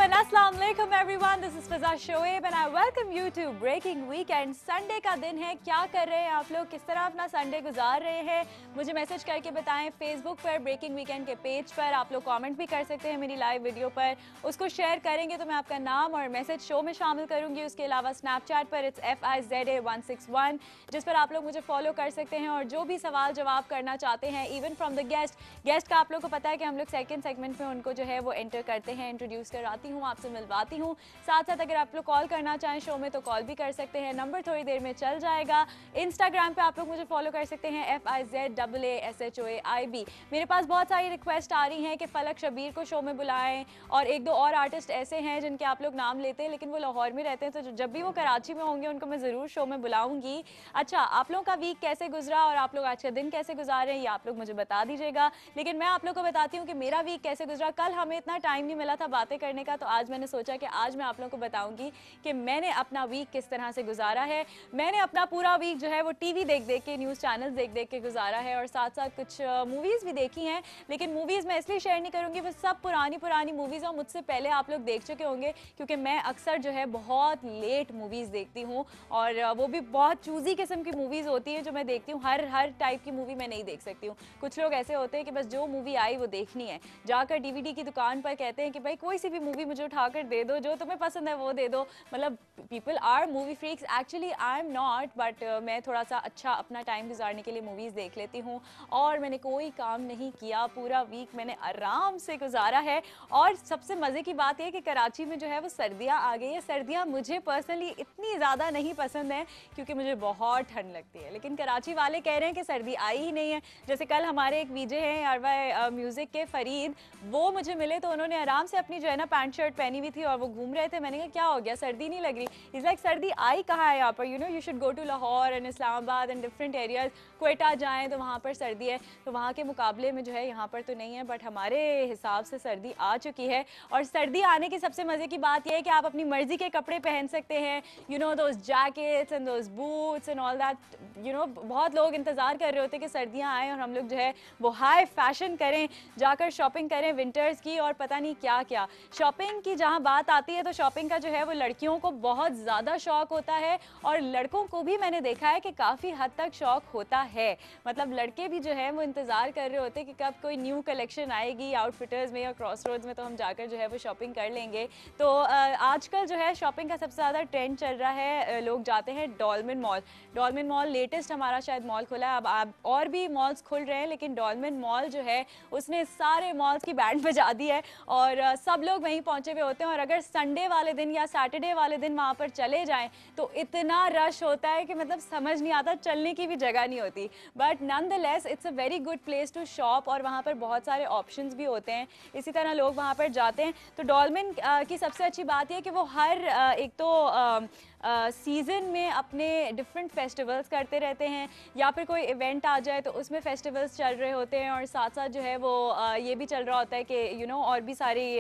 and Assalamu alaikum everyone. This is Fiza Shoaib and I welcome you to Breaking Weekend. Sunday का दिन है, क्या कर रहे हैं आप लोग, किस तरह अपना संडे गुजार रहे हैं, मुझे मैसेज करके बताएं। फेसबुक पर ब्रेकिंग वीकेंड के पेज पर आप लोग कमेंट भी कर सकते हैं मेरी लाइव वीडियो पर, उसको शेयर करेंगे तो मैं आपका नाम और मैसेज शो में शामिल करूंगी। उसके अलावा स्नैपचैट पर इट्स FIZA161 जिस पर आप लोग मुझे फॉलो कर सकते हैं और जो भी सवाल जवाब करना चाहते हैं इवन फ्रॉम द गेस्ट का आप लोग को पता है कि हम लोग सेकंड सेगमेंट में उनको जो है वो एंटर करते हैं, इंट्रोड्यूस कराती हूँ, आपसे मिलवाती हूँ। साथ साथ अगर आप लोग कॉल करना चाहें शो में तो कॉल भी कर सकते हैं, नंबर थोड़ी देर में चल जाएगा। इंस्टाग्राम पे आप लोग मुझे फॉलो कर सकते हैं FIZAASHOAIB। मेरे पास बहुत सारी रिक्वेस्ट आ रही हैं कि फलक शबीर को शो में बुलाएं और एक दो और आर्टिस्ट ऐसे हैं जिनके आप लोग नाम लेते हैं लेकिन वो लाहौर में रहते हैं, तो जब भी वो कराची में होंगे उनको मैं ज़रूर शो में बुलाऊंगी। अच्छा, आप लोगों का वीक कैसे गुजरा और आप लोग आज का दिन कैसे गुजार रहे हैं ये आप लोग मुझे बता दीजिएगा। लेकिन मैं आप लोग को बताती हूँ कि मेरा वीक कैसे गुजरा। कल हमें इतना टाइम नहीं मिला था बातें करने का, तो आज मैंने सोचा कि आज मैं आप लोगों को बताऊंगी कि मैंने अपना वीक किस तरह से गुजारा है। मैंने अपना पूरा वीक जो है वो टीवी देख देख के, न्यूज़ चैनल्स देख देख के गुजारा है और साथ साथ कुछ मूवीज़ भी देखी हैं। लेकिन मूवीज़ मैं इसलिए शेयर नहीं करूँगी, वो सब पुरानी मूवीज़ और मुझसे पहले आप लोग देख चुके होंगे, क्योंकि मैं अक्सर जो है बहुत लेट मूवीज़ देखती हूँ और वो भी बहुत चूज़ी किस्म की मूवीज़ होती है जो मैं देखती हूँ। हर टाइप की मूवी मैं नहीं देख सकती हूँ। कुछ लोग ऐसे होते हैं कि बस जो मूवी आई वो देखनी है, जाकर DVD की दुकान पर कहते हैं कि भाई कोई सी भी मूवी मुझे उठाकर दे दो, जो तुम्हें पसंद है वो दे दो। मतलब people R movie freaks, actually I am not, but मैं थोड़ा सा अच्छा अपना टाइम गुजारने के लिए मूवीज़ देख लेती हूँ। और मैंने कोई काम नहीं किया, पूरा वीक मैंने आराम से गुजारा है। और सबसे मज़े की बात यह कि कराची में जो है वो सर्दियाँ आ गई है। सर्दियाँ मुझे पर्सनली इतनी ज़्यादा नहीं पसंद है क्योंकि मुझे बहुत ठंड लगती है, लेकिन कराची वाले कह रहे हैं कि सर्दी आई ही नहीं है। जैसे कल हमारे एक वीजे हैं अरवा म्यूज़िक के फरीद, वो मुझे मिले तो उन्होंने आराम से अपनी जो है ना पैंट शर्ट पहनी हुई थी और वो घूम रहे थे। मैंने कहा क्या हो गया, सर्दी नहीं लग रही? इज़ लाइक सर्दी आई कहाँ है यहाँ पर, you know you should go to Lahore and Islamabad and different areas, Quetta जाएँ तो वहाँ पर सर्दी है, तो वहाँ के मुकाबले में जो है यहाँ पर तो नहीं है, बट हमारे हिसाब से सर्दी आ चुकी है। और सर्दी आने की सबसे मज़े की बात यह है कि आप अपनी मर्ज़ी के कपड़े पहन सकते हैं, you know those jackets and those boots and all that, you know बहुत लोग इंतज़ार कर रहे होते हैं कि सर्दियाँ आएँ और हम लोग जो है वो हाई फैशन करें, जाकर शॉपिंग करें विंटर्स की और पता नहीं क्या क्या। शॉपिंग की जहाँ बात आती है तो शॉपिंग का जो है वो लड़कियों को बहुत ज़्यादा शौक होता है और लड़कों को भी मैंने देखा है कि काफ़ी हद तक शौक होता है। मतलब लड़के भी जो है वो इंतज़ार कर रहे होते हैं कि कब कोई न्यू कलेक्शन आएगी आउटफिटर्स में या क्रॉस रोड्स में, तो हम जाकर जो है वो शॉपिंग कर लेंगे। तो आजकल जो है शॉपिंग का सबसे ज़्यादा ट्रेंड चल रहा है, लोग जाते हैं डॉल्मेन मॉल। डॉल्मेन मॉल लेटेस्ट हमारा शायद मॉल खुला है, अब और भी मॉल्स खुल रहे हैं, लेकिन डॉल्मेन मॉल जो है उसने सारे मॉल्स की बैंड बजा दी है और सब लोग वहीं पहुंचे हुए होते हैं। और अगर संडे वाले दिन या सैटरडे वाले दिन वहाँ पर चले जाएं तो इतना रश होता है कि मतलब समझ नहीं आता, चलने की भी जगह नहीं होती। But nonetheless it's a very good place to shop और वहाँ पर बहुत सारे ऑप्शंस भी होते हैं, इसी तरह लोग वहाँ पर जाते हैं। तो डॉल्मेन की सबसे अच्छी बात यह कि वो हर एक तो सीज़न में अपने डिफरेंट फेस्टिवल्स करते रहते हैं, या फिर कोई इवेंट आ जाए तो उसमें फेस्टिवल्स चल रहे होते हैं और साथ साथ जो है वो ये भी चल रहा होता है कि यू नो और भी सारी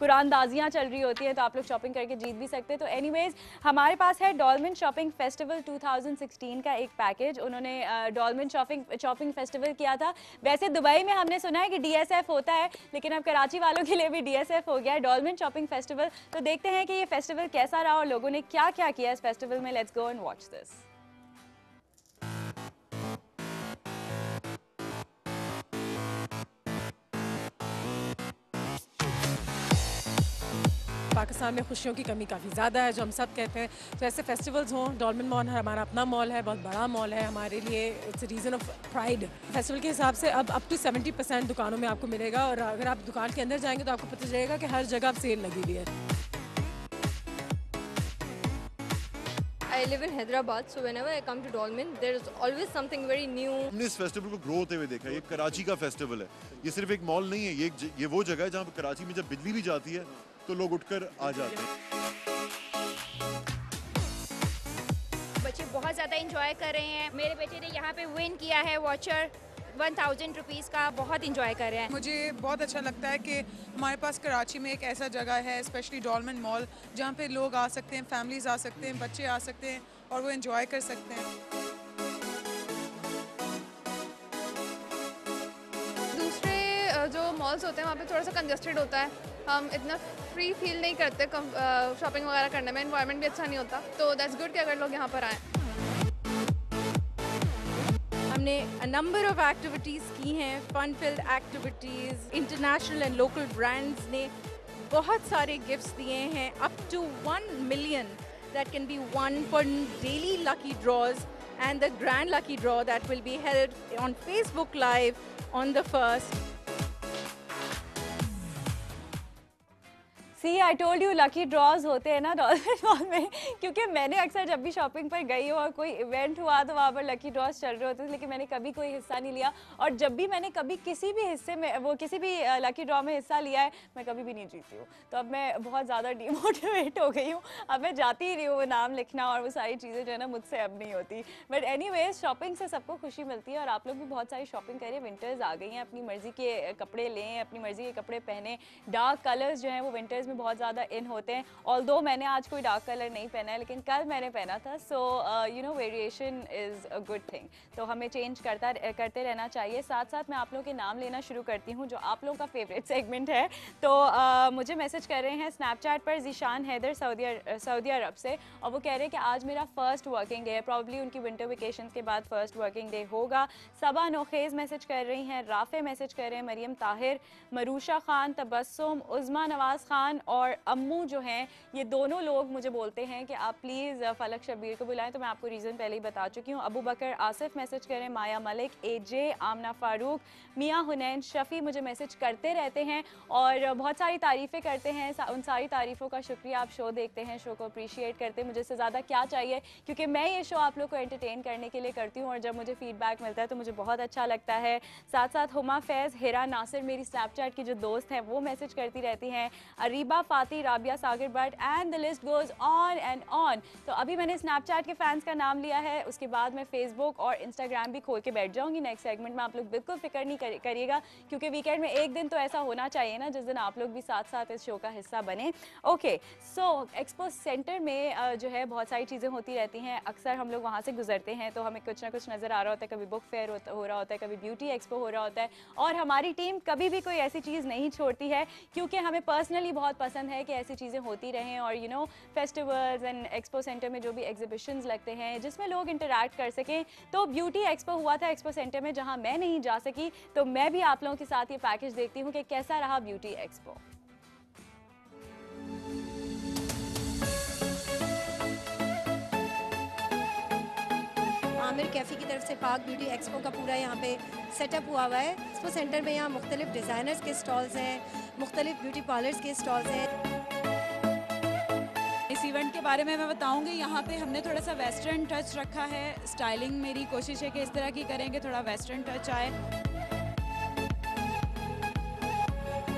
कुरानदाजियाँ चल रही होती हैं, तो आप लोग शॉपिंग करके जीत भी सकते हैं। तो एनीवेज हमारे पास है डॉल्मेन शॉपिंग फेस्टिवल 2016 का एक पैकेज, उन्होंने डॉल्मेन शॉपिंग फेस्टिवल किया था। वैसे दुबई में हमने सुना है कि DSF होता है, लेकिन अब कराची वालों के लिए भी DSF हो गया है, डॉल्मेन शॉपिंग फेस्टिवल। तो देखते हैं कि ये फेस्टिवल कैसा रहा और लोगों ने क्या क्या किया इस फेस्टिवल में। Let's go and watch this. Pakistan में खुशियों की कमी काफ़ी ज़्यादा है, जो हम सब कहते हैं। तो ऐसे फेस्टिवल्स हों, डॉल्मेन मॉल है हमारा अपना मॉल है, बहुत बड़ा मॉल है हमारे लिए, it's reason of pride. Festival के हिसाब से अब अप टू 70% दुकानों में आपको मिलेगा और अगर आप दुकान के अंदर जाएंगे तो आपको पता चलेगा कि हर जगह सेल लगी हुई है। I live in Hyderabad, so whenever I come to Dolmen, there is always something very new. हमने इस फेस्टिवल को ग्रो होते हुए देखा है। ये कराची का फेस्टिवल है, ये सिर्फ एक मॉल नहीं है, ये वो जगह है जहाँ पे कराची में जब बिजली भी जाती है तो लोग उठकर आ जाते हैं। बच्चे बहुत ज़्यादा इंजॉय कर रहे हैं। मेरे बेटे ने यहाँ पे विन किया है वॉचर 1000 रुपीज़ का, बहुत इंजॉय कर रहे हैं। मुझे बहुत अच्छा लगता है कि हमारे पास कराची में एक ऐसा जगह है, स्पेशली डॉल्मेन मॉल, जहाँ पे लोग आ सकते हैं, फैमिलीज आ सकते हैं, बच्चे आ सकते हैं और वो एंजॉय कर सकते हैं। दूसरे जो मॉल्स होते हैं वहाँ पे थोड़ा सा कंजस्टेड होता है, हम इतना फ्री फील नहीं करते शॉपिंग वगैरह करने में, एनवायरनमेंट भी अच्छा नहीं होता, तो दैट्स गुड कि अगर लोग यहाँ पर आएँ। हमने नंबर ऑफ एक्टिविटीज़ की हैं, fun filled activities, international and local brands ने बहुत सारे गिफ्ट्स दिए हैं, up to 1 million that can be won for daily lucky draws and the grand lucky draw that will be held on Facebook Live on the 1st. See I told you lucky draws होते हैं ना dolphin mall में, क्योंकि मैंने अक्सर जब भी shopping पर गई हूँ और कोई इवेंट हुआ तो वहाँ पर लकी ड्रॉज चल रहे होते थे, लेकिन मैंने कभी कोई हिस्सा नहीं लिया। और जब भी मैंने कभी किसी भी हिस्से में किसी भी लकी ड्रॉ में हिस्सा लिया है, मैं कभी भी नहीं जीती हूँ। तो अब मैं बहुत ज़्यादा डिमोटिवेट हो गई हूँ, अब मैं जाती ही नहीं हूँ, वो नाम लिखना और वो सारी चीज़ें जो है ना मुझसे अब नहीं होती। बट एनीवेज, शॉपिंग से सबको खुशी मिलती है और आप लोग भी बहुत सारी शॉपिंग करिए। विंटर्स आ गई हैं, अपनी मर्ज़ी के कपड़े लें, अपनी मर्ज़ी के कपड़े पहने। डार्क कलर्स जो हैं वो विंटर्स में बहुत ज़्यादा इन होते हैं। ऑल्दो मैंने आज कोई डार्क कलर नहीं पहना है, लेकिन कल मैंने पहना था। So you know, variation is a good thing, तो हमें चेंज करते रहना चाहिए। साथ साथ मैं आप लोगों के नाम लेना शुरू करती हूँ, जो आप लोगों का फेवरेट सेगमेंट है। तो मुझे मैसेज कर रहे हैं स्नैपचैट पर ज़ीशान हैदर सऊदी अरब से, और वो कह रहे हैं कि आज मेरा फर्स्ट वर्किंग डे है। प्रॉब्ली उनकी विंटर वेकेशन के बाद फर्स्ट वर्किंग डे होगा। सबा नोखेज़ मैसेज कर रही हैं, राफ़े मैसेज कर रहे हैं, मरियम ताहिर, मरूशा खान, तबस्सुम, उज़मा नवाज़ खान और अम्मू जो हैं, ये दोनों लोग मुझे बोलते हैं कि आप प्लीज़ फलक शबीर को बुलाएं। तो मैं आपको रीज़न पहले ही बता चुकी हूँ। अबू बकर आसिफ मैसेज करें, माया मलिक, एजे, आमना फ़ारूक, मियाँ हुनैन, शफ़ी मुझे मैसेज करते रहते हैं और बहुत सारी तारीफ़ें करते हैं। उन सारी तारीफ़ों का शुक्रिया। आप शो देखते हैं, शो को अप्रिशिएट करते हैं। मुझे इससे ज़्यादा क्या चाहिए, क्योंकि मैं ये शो आप लोग को एंटरटेन करने के लिए करती हूँ और जब मुझे फीडबैक मिलता है तो मुझे बहुत अच्छा लगता है। साथ साथ हुमा फैज़, हिरा नासिर, मेरी स्नैपचैट की जो दोस्त हैं, वो मैसेज करती रहती हैं, Areeba Fati, Rabia Sagar but, and the list goes on and on. तो अभी मैंने स्नैपचैट के फैंस का नाम लिया है, उसके बाद मैं फेसबुक और इंस्टाग्राम भी खोल के बैठ जाऊंगी नेक्स्ट सेगमेंट में। आप लोग बिल्कुल फिक्र नहीं करिएगा, क्योंकि वीकेंड में एक दिन तो ऐसा होना चाहिए ना जिस दिन आप लोग भी साथ साथ इस शो का हिस्सा बने। ओके, सो एक्सपो सेंटर में जो है बहुत सारी चीज़ें होती रहती हैं। अक्सर हम लोग वहाँ से गुजरते हैं तो हमें कुछ ना कुछ नज़र आ रहा होता है। कभी बुक फेयर हो रहा होता है, कभी ब्यूटी एक्सपो हो रहा होता है, और हमारी टीम कभी भी कोई ऐसी चीज़ नहीं छोड़ती है, क्योंकि हमें पर्सनली बहुत पसंद है कि ऐसी चीज़ें होती रहें। और you know, festivals and expo centre में जो भी एग्जीबिशंस लगते हैं जिसमें लोग इंटरैक्ट कर सकें, तो ब्यूटी एक्सपो हुआ था एक्सपो सेंटर में, जहां मैं नहीं जा सकी, तो मैं भी आप लोगों के साथ ये पैकेज देखती हूँ कि कैसा रहा ब्यूटी एक्सपो। आमिर कैफ़ी की तरफ से पाक ब्यूटी एक्सपो का पूरा यहाँ पे सेटअप हुआ है। एक्सपो सेंटर में यहाँ मुख्तलिफ डिज़ाइनर्स के स्टॉल्स हैं, मुख्तलिफ ब्यूटी पार्लर्स के स्टॉल्स हैं। इस इवेंट के बारे में मैं बताऊंगी, यहाँ पे हमने थोड़ा सा वेस्टर्न टच रखा है। स्टाइलिंग मेरी कोशिश है कि इस तरह की करेंगे, थोड़ा वेस्टर्न टच आए।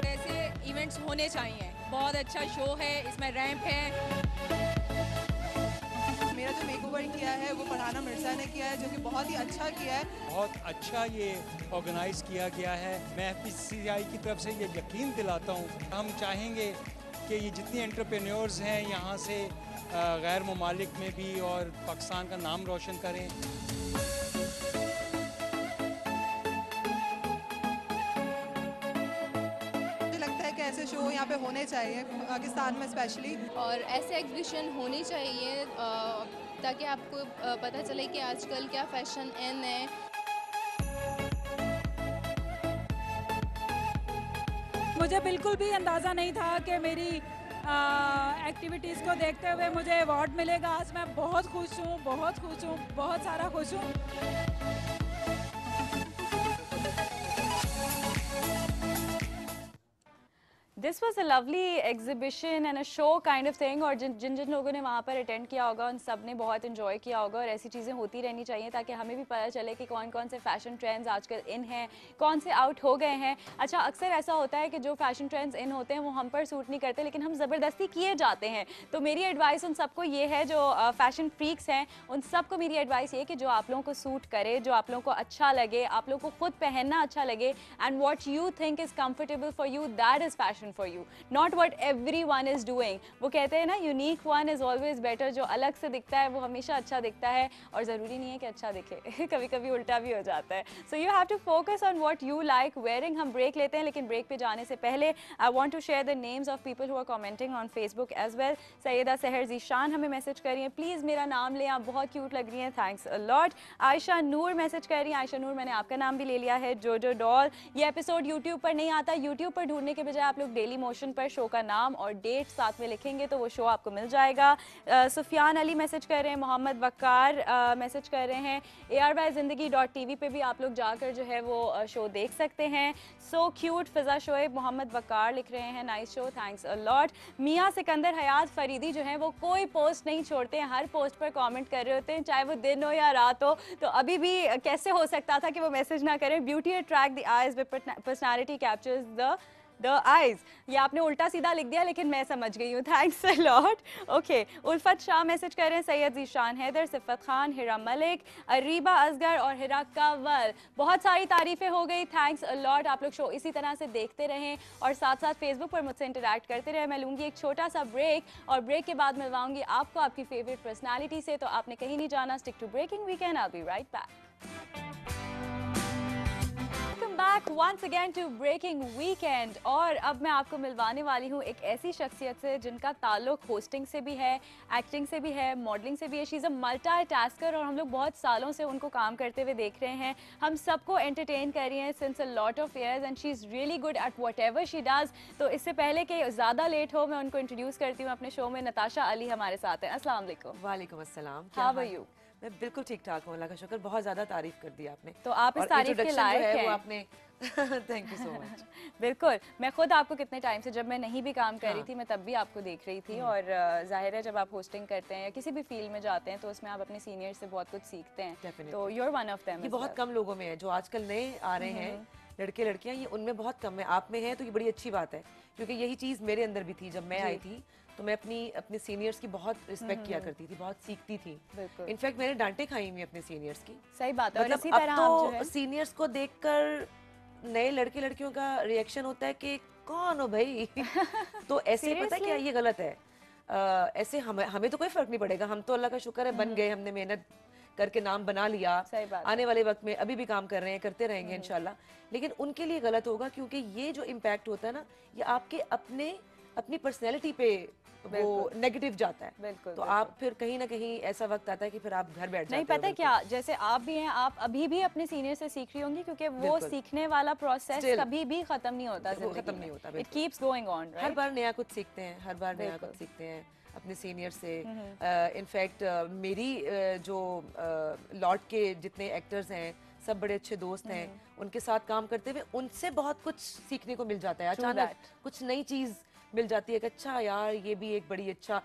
ऐसे इवेंट्स होने चाहिए। बहुत अच्छा शो है, इसमें रैंप है। मेरा जो मेकओवर किया है वो फरहाना मिर्ज़ा ने किया है, जो कि बहुत ही अच्छा किया है। बहुत अच्छा ये ऑर्गेनाइज किया गया है। मैं FPCCI की तरफ से ये यकीन दिलाता हूँ, हम चाहेंगे कि ये जितनी एंटरप्रेन्योर्स हैं यहाँ से गैर ममालिक में भी और पाकिस्तान का नाम रोशन करें। मुझे लगता है कि ऐसे शो यहाँ पे होने चाहिए पाकिस्तान में स्पेशली, और ऐसे एग्जीबिशन होनी चाहिए ताकि आपको पता चले कि आजकल क्या फैशन इन है। मुझे बिल्कुल भी अंदाज़ा नहीं था कि मेरी एक्टिविटीज़ को देखते हुए मुझे अवार्ड मिलेगा। आज मैं बहुत खुश हूँ, बहुत सारा खुश हूँ। This was a lovely exhibition and a show kind of thing, और जिन लोगों ने वहाँ पर अटेंड किया होगा उन सब ने बहुत इन्जॉय किया होगा। और ऐसी चीज़ें होती रहनी चाहिए ताकि हमें भी पता चले कि कौन कौन से फ़ैशन ट्रेंड्स आजकल इन हैं, कौन से आउट हो गए हैं। अच्छा, अक्सर ऐसा होता है कि जो फ़ैशन ट्रेंड्स इन होते हैं वो हम पर सूट नहीं करते, लेकिन हम ज़बरदस्ती किए जाते हैं। तो मेरी एडवाइस उन सबको ये है, जो फ़ैशन फ्रीक्स हैं, उन सबको मेरी एडवाइस ये कि जो आप लोगों को सूट करे, जो आप लोगों को अच्छा लगे, आप लोगों को खुद पहनना अच्छा लगे, and what you think is comfortable for you, that is fashion for you, not what everyone is doing. वो कहते हैं ना, unique one is always better. जो अलग से दिखता है वो हमेशा अच्छा दिखता है, और ज़रूरी नहीं है कि अच्छा दिखे कभी कभी उल्टा भी हो जाता है। So you have to focus on what you like wearing. हम ब्रेक लेते हैं, लेकिन ब्रेक पे जाने से पहले I want to share the names of people who are commenting on Facebook as well. Syeda Sahar Zeeshan हमें मैसेज कर रही हैं, प्लीज़ मेरा नाम लें, आप बहुत क्यूट लग रही हैं, thanks a lot. Ayesha Noor message कर रही हैं, आयशा नूर मैंने आपका नाम भी ले लिया है, जोजो डॉल। ये एपिसोड यूट्यूब पर नहीं आता, यूट्यूब पर ढूंढने के बजाय आप लोग डेली मोशन पर शो का नाम और डेट साथ में लिखेंगे तो वो शो आपको मिल जाएगा। सुफियान अली मैसेज कर रहे हैं, मोहम्मद वक्कार मैसेज कर रहे हैं, ARYZindagi.tv पे भी आप लोग जाकर जो है वो शो देख सकते हैं। सो क्यूट फिजा शोएब, मोहम्मद वक्कार लिख रहे हैं, nice show, thanks a lot. मियाँ सिकंदर हयात फरीदी जो है वो कोई पोस्ट नहीं छोड़ते हैं, हर पोस्ट पर कमेंट कर रहे होते हैं, चाहे वो दिन हो या रात हो। तो अभी भी कैसे हो सकता था कि वो मैसेज ना करें। Beauty attract the eyes with personality captures the eyes. ये आपने उल्टा सीधा लिख दिया, लेकिन मैं समझ गई हूँ, thanks a lot. Okay, Ulfat Shah message कर रहे हैं, सैयद ज़ीशान हैदर, सिफत खान, हिरा मलिक, अरीबा असगर और हिरा कावल। बहुत सारी तारीफ़ें हो गई, थैंक्स अ लॉट। आप लोग शो इसी तरह से देखते रहें और साथ साथ फेसबुक पर मुझसे इंटरैक्ट करते रहें। मैं लूँगी एक छोटा सा ब्रेक, और ब्रेक के बाद मिलवाऊंगी आपको आपकी फेवरेट पर्सनैलिटी से। तो आपने कहीं नहीं जाना, stick to Breaking Weekend, I will be right back. Back once again to Breaking Weekend, और अब मैं आपको मिलवाने वाली हूँ एक ऐसी शख्सियत से जिनका ताल्लुक होस्टिंग से भी है, एक्टिंग से भी है, मॉडलिंग से भी है। शी इज़ अ मल्टीटास्कर, और हम लोग बहुत सालों से उनको काम करते हुए देख रहे हैं। हम सबको एंटरटेन कर रही हैं since a lot of years, and she is really good at what ever she does. तो इससे पहले कि ज़्यादा लेट हो, मैं उनको इंट्रोड्यूस करती हूँ अपने शो में। नताशा अली हमारे साथ हैं, अस्सलाम वालेकुम। वालेकुम अस्सलाम, हाउ आर यू? मैं बिल्कुल ठीक ठाक हूँ, अल्लाह का शुक्र। बहुत ज़्यादा तारीफ कर दी आपने, तो आप इस तारीफ के लायक हैं। वो आपने थैंक यू सो मच। बिल्कुल, मैं खुद आपको कितने टाइम से, जब मैं नहीं भी काम कर रही थी, मैं तब भी आपको देख रही थी। और जाहिर है जब आप होस्टिंग करते हैं या किसी भी फील्ड में जाते हैं तो उसमें आप अपने सीनियर से बहुत कुछ सीखते हैं। तो you are one of them. ये बहुत कम लोगों में है जो आजकल नए आ रहे हैं, लड़के लड़कियां, ये उनमें बहुत कम है। आप में है तो ये बड़ी अच्छी बात है, क्योंकि यही चीज़ मेरे अंदर भी थी। जब मैं आई थी तो मैं अपने सीनियर्स की बहुत रिस्पेक्ट किया करती थी, बहुत सीखती थी। इनफैक्ट मैंने डांटे खाई हुई अपने सीनियर्स की। सही बात है। मतलब इसी अब तरह तो सीनियर्स को देखकर नए लड़के लड़कियों का रिएक्शन होता है कि कौन हो भाई तो ऐसे पता है क्या, ये गलत है। ऐसे हमें तो कोई फर्क नहीं पड़ेगा, हम तो अल्लाह का शुक्र है बन गए, हमने मेहनत करके नाम बना लिया। आने वाले वक्त में अभी भी काम कर रहे हैं, करते रहेंगे इंशाल्लाह। लेकिन उनके लिए गलत होगा, क्योंकि ये जो इम्पैक्ट होता है ना, ये आपके अपनी पर्सनैलिटी पे वो नेगेटिव जाता है। तो आप फिर कहीं ना कहीं ऐसा वक्त आता है कि फिर आप घर बैठ जाते नहीं, पता है क्या, जैसे आप भी हैं, आप अभी भी अपने सीनियर से सीख रही होंगी, क्योंकि वो सीखने वाला प्रोसेस कभी भी खत्म नहीं होता, खत्म नहीं होता, इट कीप्स गोइंग ऑन। हर बार नया कुछ सीखते हैं, हर बार नया कुछ सीखते हैं अपने सीनियर से। इनफैक्ट मेरी जो लॉट के जितने एक्टर्स हैं सब बड़े अच्छे दोस्त हैं, उनके साथ काम करते हुए उनसे बहुत कुछ सीखने को मिल जाता है। अचानक कुछ नई चीज़ मिल जाती है कि अच्छा यार, ये भी एक बड़ी अच्छा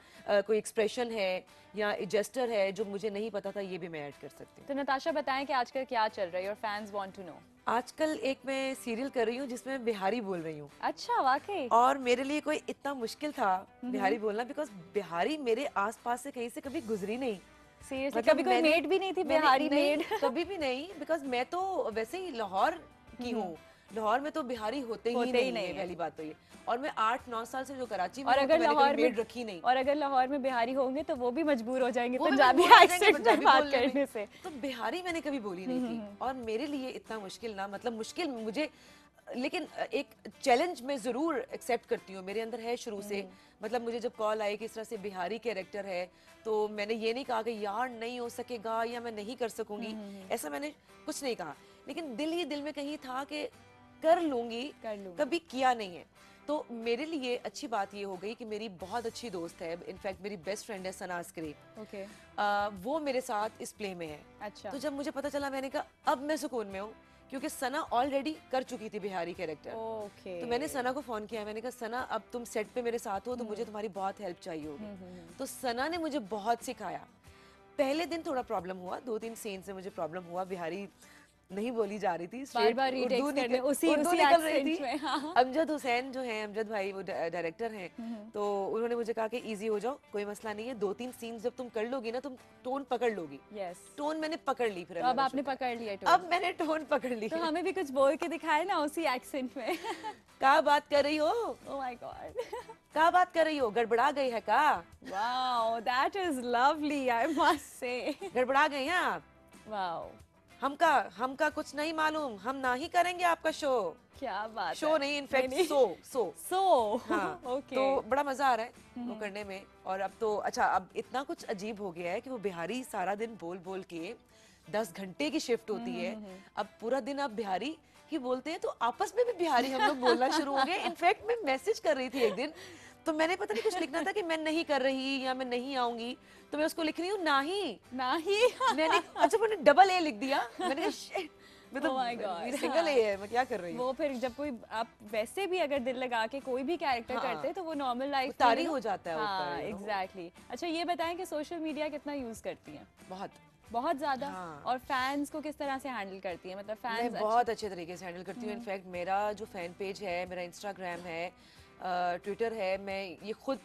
कोई एक्सप्रेशन है या जेस्टर है जो मुझे नहीं पता था, ये भी मैं ऐड कर सकती हूँ। तो नताशा बताएं कि आजकल क्या चल रहा है, your fans want to know. आजकल एक मैं सीरियल कर रही हूँ जिसमें मैं बिहारी बोल रही हूँ। अच्छा, वाकई? और मेरे लिए कोई इतना मुश्किल था बिहारी बोलना, बिकॉज बिहारी मेरे आसपास से कहीं से कभी गुजरी नहीं। मतलब कभी कोई मेड भी नहीं थी बिहारी मेड? कभी भी नहीं, बिकॉज मैं तो वैसे ही लाहौर की हूँ। लाहौर में तो बिहारी होते ही नहीं है, पहली बात तो ये। और मैं 8-9 साल से जो कराची में, और अगर लाहौर में रखी नहीं, और अगर लाहौर में बिहारी होंगे तो वो भी मजबूर हो जाएंगे पंजाबी एक्सेंट में बात करने से। तो बिहारी मैंने कभी बोली नहीं थी, और मेरे लिए इतना मुश्किल ना, मतलब मुश्किल मुझे, लेकिन एक चैलेंज मैं ज़रूर एक्सेप्ट करती हूँ, मेरे अंदर है शुरू से। मतलब मुझे जब कॉल आई कि इस तरह से बिहारी कैरेक्टर है, तो मैंने ये नहीं कहा कि यार नहीं हो सकेगा या मैं नहीं कर सकूंगी, ऐसा मैंने कुछ नहीं कहा। लेकिन दिल ही दिल में कहीं था कि कर लूंगी, कभी किया नहीं है। तो मेरे लिए अच्छी बात ये हो गई कि मेरी बहुत अच्छी दोस्त है, इनफैक्ट मेरी बेस्ट फ्रेंड है सना अस्करी। वो मेरे साथ इस प्ले में है। अच्छा। तो जब मुझे पता चला, मैंने कहा अब मैं सुकून में हूँ, क्योंकि सना ऑलरेडी कर चुकी थी बिहारी कैरेक्टर। तो मैंने सना को फोन किया, मैंने कहा सना अब तुम सेट पे मेरे साथ हो तो मुझे तुम्हारी बहुत हेल्प चाहिए होगी। तो सना ने मुझे बहुत सिखाया। पहले दिन थोड़ा प्रॉब्लम हुआ, 2-3 सीन से मुझे प्रॉब्लम हुआ, बिहारी नहीं बोली जा रही थी, बार-बार उर्दू retakes करने, उसी उर्दू निकल रही accent थी। में, हाँ। अमजद हुसैन जो हैं, अमजद भाई वो डायरेक्टर हैं, तो उन्होंने मुझे कहा कि इजी हो जाओ, कोई मसला नहीं है, 2-3 सीन्स जब तुम कर लोगी ना तुम टोन पकड़ लोगी। यस, टोन मैंने पकड़ ली फिर तो अब आपने पकड़ लिया टोन। अब मैंने टोन पकड़ ली। तो हमें भी कुछ बोल के दिखाए ना उसी एक्सेंट में। क्या बात कर रही हो? ओह माय गॉड, क्या बात कर रही हो? गड़बड़ा गई है का? Wow that is lovely, I must say. गड़बड़ा गई हैं आप? वाओ, हमका कुछ नहीं मालूम, हम ना ही करेंगे आपका शो। क्या बात शो है। नहीं, इनफैक्ट सो हाँ। ओके, तो बड़ा मजा आ रहा है वो करने में। और अब तो अच्छा, अब इतना कुछ अजीब हो गया है कि वो बिहारी सारा दिन बोल बोल के 10 घंटे की शिफ्ट होती है, अब पूरा दिन आप बिहारी ही बोलते हैं, तो आपस में भी बिहारी हम लोग बोलना शुरू हो गए। इनफैक्ट मैं मैसेज कर रही थी एक दिन, तो मैंने पता नहीं कुछ लिखना था कि मैं नहीं कर रही या मैं नहीं आऊंगी, तो मैं उसको लिख रही हूँ नाही। मैंने अच्छा मैंने डबल ए लिख दिया। मैंने कहा shit, मैं तो Oh my God, सिंगल ए है, मैं क्या कर रही हूँ। वो फिर जब कोई आप वैसे भी अगर दिल लगा के कोई भी कैरेक्टर हाँ। करते हैं तो वो नॉर्मल लाइफ तारी हो जाता है हाँ, ऊपर, you know। एग्जैक्टली। अच्छा ये बताएं कि सोशल मीडिया कितना यूज करती हैं? बहुत ज्यादा। हाँ। और फैंस को किस तरह से हैंडल करती है? मतलब फैंस मैं बहुत अच्छे तरीके से हैंडल करती हूँ। इनफैक्ट मेरा जो फैन पेज है, मेरा इंस्टाग्राम है, ट्विटर है, मैं ये खुद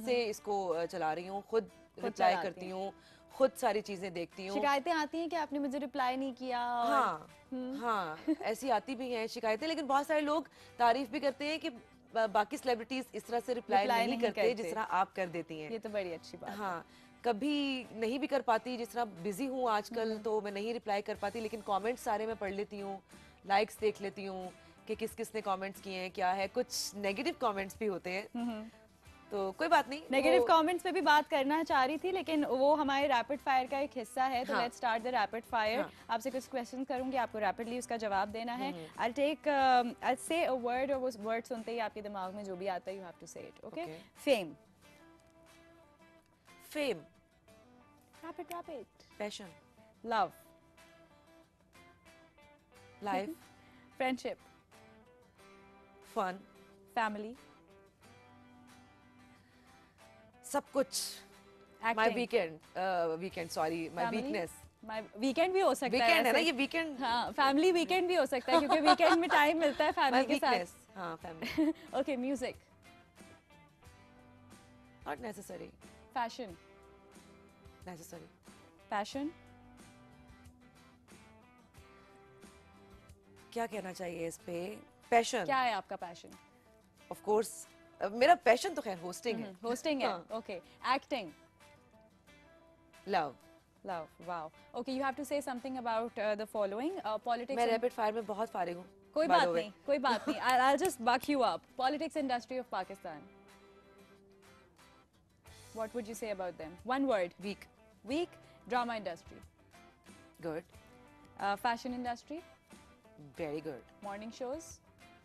से इसको चला रही हूँ, खुद रिप्लाई करती हूँ, खुद सारी चीजें देखती हूँ। शिकायतें आती हैं कि आपने मुझे रिप्लाई नहीं किया? हाँ हाँ, ऐसी आती भी हैं शिकायतें, लेकिन बहुत सारे लोग तारीफ भी करते हैं कि बाकी सेलिब्रिटीज इस तरह से रिप्लाई नहीं करते जिस तरह आप कर देती हैं। ये तो बड़ी अच्छी बात है। हाँ, कभी नहीं भी कर पाती, जिस तरह बिजी हूँ आजकल तो मैं नहीं रिप्लाई कर पाती, लेकिन कमेंट्स सारे मैं पढ़ लेती हूँ, लाइक्स देख लेती हूँ कि किस किस ने कमेंट्स किए हैं, क्या है। कुछ नेगेटिव कमेंट्स भी होते हैं, तो कोई बात नहीं। नेगेटिव कमेंट्स पे भी बात करना चाह रही थी, लेकिन वो हमारे रैपिड फायर का एक हिस्सा है, तो let's start the rapid fire. आपसे कुछ क्वेश्चन करूंगी, आपको रैपिडली उसका जवाब देना है। आई से अ वर्ड, और वो वर्ड सुनते ही आपके दिमाग में जो भी आता है you have to say it. Okay, fame. Fame, rapid. Passion, love, life, friendship, fun, family, सब कुछ। My weekend sorry, my weakness. Weekend भी हो सकता है, वीकेंड है ना ये, वीकेंड। हाँ, फैमिली वीकेंड भी हो सकता है क्योंकि वीकेंड में टाइम मिलता है फैमिली के साथ। हाँ, family. Okay, music. Not necessary. Fashion. Necessary. Passion. क्या कहना चाहिए इस पे? पैशन। क्या है आपका पैशन? ऑफ कोर्स मेरा पैशन तो खैर होस्टिंग है। होस्टिंग है, okay. Acting. Love. Wow. Okay, you have to say something about the following. Politics. मैं रैपिड फायर में बहुत फारिग हूँ। कोई बात नहीं, I will just buck you up. Politics industry of Pakistan, what would you say about them? One word. Weak. Drama industry, good. Fashion industry, very good. Morning shows,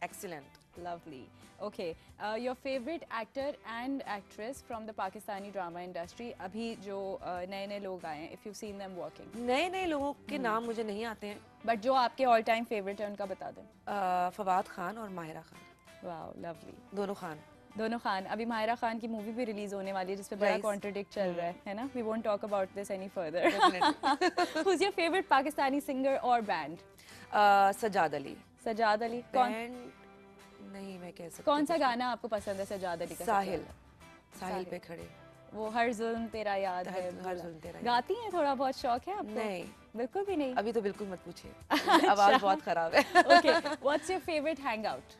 excellent. Lovely. Okay, your favorite actor and actress from the Pakistani drama industry? अभी जो नए लोग आए हैं, if you've seen them working. नए लोगों के नाम मुझे नहीं आते हैं, but जो आपके all time favorite है उनका बता दें। फवाद खान और माहिरा खान। Wow, lovely. दोनों खान। अभी माहिरा खान की मूवी भी रिलीज होने वाली है जिसपे बड़ा कॉन्ट्रडिक्ट चल रहा है ना? We won't talk about this any further. Who's your favorite Pakistani singer or band? Sajjad Ali. Sajjad Ali. नहीं मैं कह सकती। कौन सा गाना आपको पसंद है सजाद अली का? साहिल पे खड़े। वो हर जुल्म तेरा याद है। हर जुल्म तेरा याद। गाती हैं? थोड़ा बहुत शौक है आपको? नहीं, बिल्कुल भी नहीं। अभी तो बिल्कुल मत पूछिए, आवाज बहुत खराब है। Okay, what's your favourite hangout?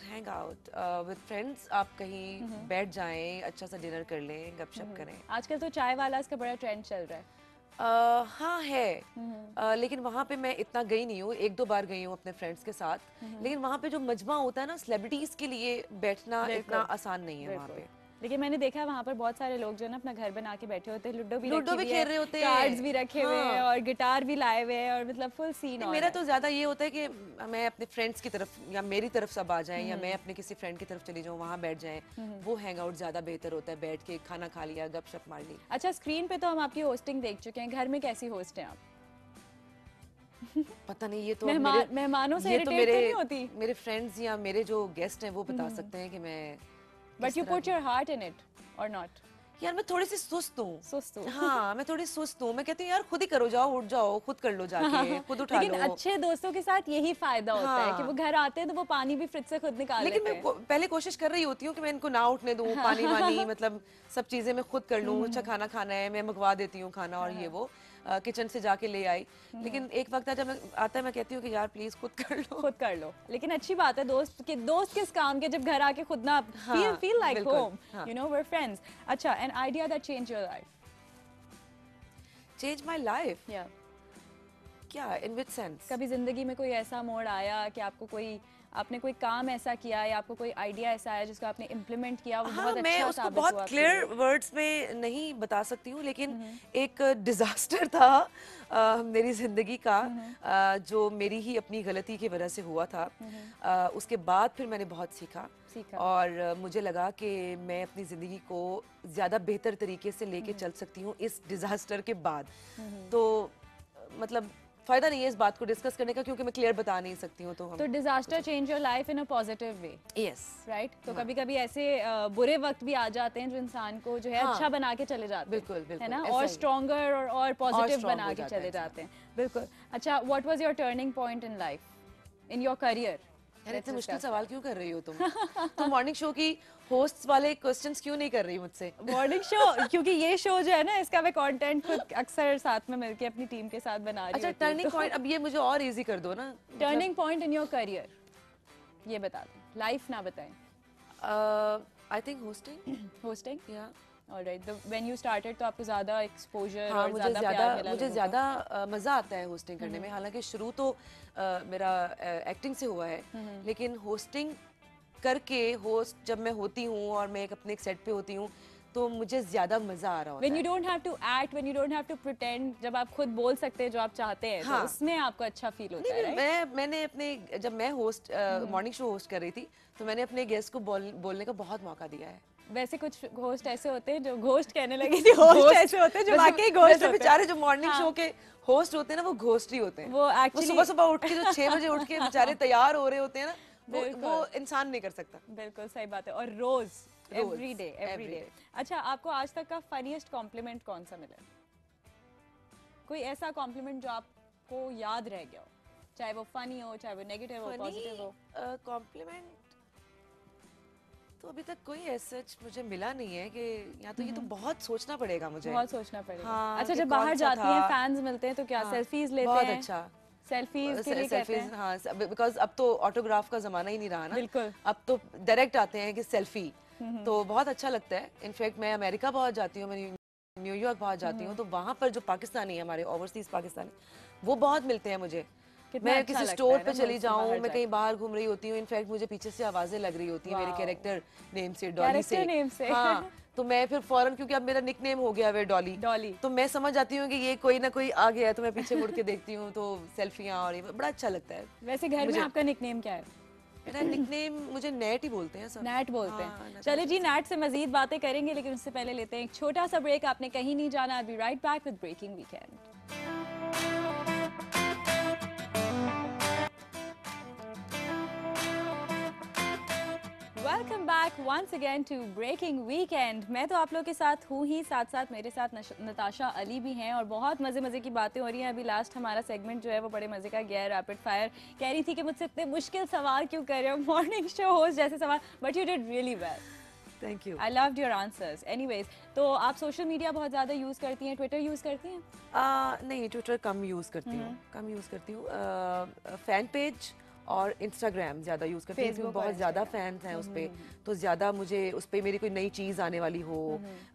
Hangout with friends. आप कहीं बैठ जाएं, अच्छा सा डिनर कर लें, गपशप करें। आजकल तो चाय वाला का बड़ा ट्रेंड चल रहा है। हाँ है, लेकिन वहाँ पे मैं इतना गई नहीं हूँ, 1-2 बार गई हूँ अपने फ्रेंड्स के साथ, लेकिन वहाँ पे जो मजमा होता है ना सेलिब्रिटीज के लिए बैठना इतना आसान नहीं है वहाँ पे। लेकिन मैंने देखा है वहाँ पर बहुत सारे लोग जो है ना अपना घर बना के बैठे होते हैं, लूडो भी खेल रहे होते हैं, कार्ड्स भी रखे हुए हैं और गिटार भी लाए हुए हैं और मतलब फुल सीन। मेरा तो ज्यादा ये होता है कि मैं अपने फ्रेंड्स की तरफ या मेरी तरफ सब आ जाएं या मैं अपने किसी फ्रेंड की तरफ चली जाऊँ, वहाँ बैठ जाएं, वो हैंग आउट ज्यादा बेहतर होता है। बैठ के खाना खा लिया, गपशप मार ली। अच्छा, स्क्रीन पे तो हम आपकी होस्टिंग देख चुके हैं, घर में कैसी होस्ट हैं आप? पता नहीं, ये तो मेहमानों से इरिटेट नहीं होती? मेरे फ्रेंड्स या मेरे जो गेस्ट हैं वो बता सकते हैं कि मैं। But you put your heart in it or not? यार मैं थोड़ी सी सुस्त हूँ। सुस्त हूँ। हाँ, मैं थोड़ी सुस्त हूँ। मैं कहती हूँ यार खुद ही करो, जाओ उठ जाओ, खुद कर लो जाके, खुद उठा लो। लेकिन अच्छे दोस्तों के साथ यही फायदा होता है कि वो घर आते हैं तो वो पानी भी फ्रिज से खुद निकाल लेकिन लेते हैं। मैं पहले कोशिश कर रही होती हूँ कि मैं इनको ना उठने दूँ, पानी वानी मतलब सब चीजें मैं खुद कर लूँ। अच्छा खाना खाना है, मैं मंगवा देती हूँ खाना और ये वो किचन से जाके ले आई। लेकिन एक वक्त आता है मैं कहती हूँ कि यार प्लीज खुद कर लो, खुद कर लो। लेकिन अच्छी बात है दोस्त किस काम के जब घर आके खुद ना feel like home, you know, we're friends. अच्छा, an idea that changed your life. Change my life? Yeah. क्या? In which sense? कभी जिंदगी में कोई ऐसा मोड़ आया कि आपने कोई काम ऐसा किया या आपको कोई आइडिया ऐसा आया जिसको आपने इम्प्लीमेंट किया, वो बहुत मैं अच्छा उसको साबित बहुत हुआ क्लियर वर्ड्स में नहीं बता सकती हूँ, लेकिन एक डिजास्टर था मेरी जिंदगी का, जो मेरी ही अपनी गलती की वजह से हुआ था। उसके बाद फिर मैंने बहुत सीखा और मुझे लगा कि मैं अपनी ज़िंदगी को ज़्यादा बेहतर तरीके से लेके चल सकती हूँ इस डिज़ास्टर के बाद। तो मतलब फ़ायदा नहीं है इस बात को डिस्कस करने का, क्योंकि मैं क्लियर बता नहीं सकती हूँ। तो disaster change your life in a positive way. Yes, right. तो कभी कभी ऐसे बुरे वक्त भी आ जाते हैं जो इंसान को जो है अच्छा बना के चले जाते हैं। बिल्कुल बिल्कुल, है ना, और स्ट्रॉन्गर और पॉजिटिव बना के चले जाते हैं। बिल्कुल। अच्छा, what was your turning point in life, in your career? यार इतने मुश्किल सवाल क्यों कर रही हो तुम मॉर्निंग शो की होस्ट्स वाले क्वेश्चंस क्यों नहीं कर रही मुझसे? मॉर्निंग शो, क्योंकि ये शो जो है ना, इसका मैं कंटेंट खुद अक्सर साथ में मिलके अपनी टीम के साथ बना रही हूँ। अच्छा, टर्निंग पॉइंट अब ये मुझे और इजी कर दो ना। Turning point in your career ये बता दो, लाइफ ना बताएं। आई थिंक होस्टिंग या ऑलराइट। व्हेन यू स्टार्टेड तो आपको ज्यादा एक्सपोजर हाँ, और ज्यादा प्यार मिला? मुझे ज्यादा मजा आता है होस्टिंग करने में। हालांकि शुरू तो मेरा एक्टिंग से हुआ है, लेकिन होस्टिंग करके होस्ट जब मैं होती हूँ और मैं अपने सेट पे होती हूँ तो मुझे ज्यादा मजा आ रहा होता है। When you don't have to act, when you don't have to pretend, जब आप खुद बोल सकते हैं जो आप चाहते हैं, तो उसमें आपको अच्छा फील होता है। मैंने अपने जब मैं होस्ट मॉर्निंग शो होस्ट कर रही थी तो मैंने अपने गेस्ट को बोलने का बहुत मौका दिया है। वैसे कुछ होस्ट ऐसे होते हैं जो घोस्ट कहने लगी थी, होस्ट ऐसे होते हैं जो वाकई घोस्ट होते हैं। बेचारे जो मॉर्निंग शो के होस्ट होते हैं ना, वो घोस्ट ही होते हैं। वो एक्चुअली सुबह सुबह उठ के जो 6 बजे उठ के बेचारे तैयार हो रहे होते हैं ना, वो इंसान नहीं कर सकता। बिल्कुल सही बात है। और रोज एवरी डे। अच्छा, आपको आज तक का फनीएस्ट कॉम्प्लीमेंट कौन सा मिला? कोई ऐसा कॉम्प्लीमेंट जो आपको याद रह गया हो, चाहे वो फनी हो, चाहे वो नेगेटिव हो, पॉजिटिव हो? कॉम्प्लीमेंट तो अभी तक कोई ऐसा मुझे मिला नहीं है कि या तो ये तो बहुत सोचना पड़ेगा मुझे। बहुत सोचना पड़ेगा। हाँ, अच्छा, जब बाहर जाती हैं, फैंस मिलते हैं तो क्या सेल्फीज लेते हैं? बहुत अच्छा। सेल्फीज के लिए कहते हैं। हाँ, बिकॉज अब तो ऑटोग्राफ का जमाना ही नहीं रहा ना। बिल्कुल। अब तो डायरेक्ट आते हैं कि सेल्फी, तो बहुत अच्छा लगता है। इनफैक्ट मैं अमेरिका बहुत जाती हूँ, मैं न्यूयॉर्क बहुत जाती हूँ, तो वहाँ पर जो पाकिस्तानी है, हमारे ओवरसीज पाकिस्तानी, वो बहुत मिलते हैं मुझे। मैं किसी स्टोर पे चली जाऊँ, मैं कहीं बाहर घूम रही होती हूँ, इनफैक्ट मुझे पीछे से आवाजें लग रही होती है मेरे कैरेक्टर नेम से, डॉली से। हाँ, तो मैं फिर फौरन, क्योंकि अब मेरा निकनेम हो गया है डॉली, तो मैं समझ जाती हूँ कि ये कोई ना कोई आ गया है, तो मैं पीछे मुड़ के देखती हूँ, तो सेल्फियाँ और ये बड़ा अच्छा लगता है। वैसे घर में आपका निकनेम क्या है? मेरा निकनेम मुझे नैट ही बोलते हैं सब। नैट बोलते हैं। चलिए जी, नैट से मजीद बातें करेंगे, लेकिन उससे पहले लेते हैं एक छोटा सा ब्रेक। आपने कहीं नहीं जाना। I'll be right back with Breaking Weekend. Welcome back once again to Breaking Weekend. मैं तो आप लोग के साथ हूँ ही, साथ साथ मेरे साथ नताशा अली भी हैं और बहुत मज़े की बातें हो रही हैं। अभी लास्ट हमारा सेगमेंट जो है वो बड़े मज़े का गया, रैपिड फायर। कह रही थी कि मुझसे इतने मुश्किल सवाल क्यों कर रहे हो, मॉर्निंग शो होस्ट जैसे सवाल, but you did really well. Thank you. I loved your answers. Anyways, तो आप सोशल मीडिया बहुत ज़्यादा यूज़ करती हैं, ट्विटर यूज़ करती हैं? नहीं, ट्विटर कम यूज़ करती हूँ। फैन पेज और इंस्टाग्राम ज़्यादा यूज़ करती हूँ। बहुत ज़्यादा फैंस हैं उस पर, तो ज़्यादा मुझे उस पर मेरी कोई नई चीज़ आने वाली हो,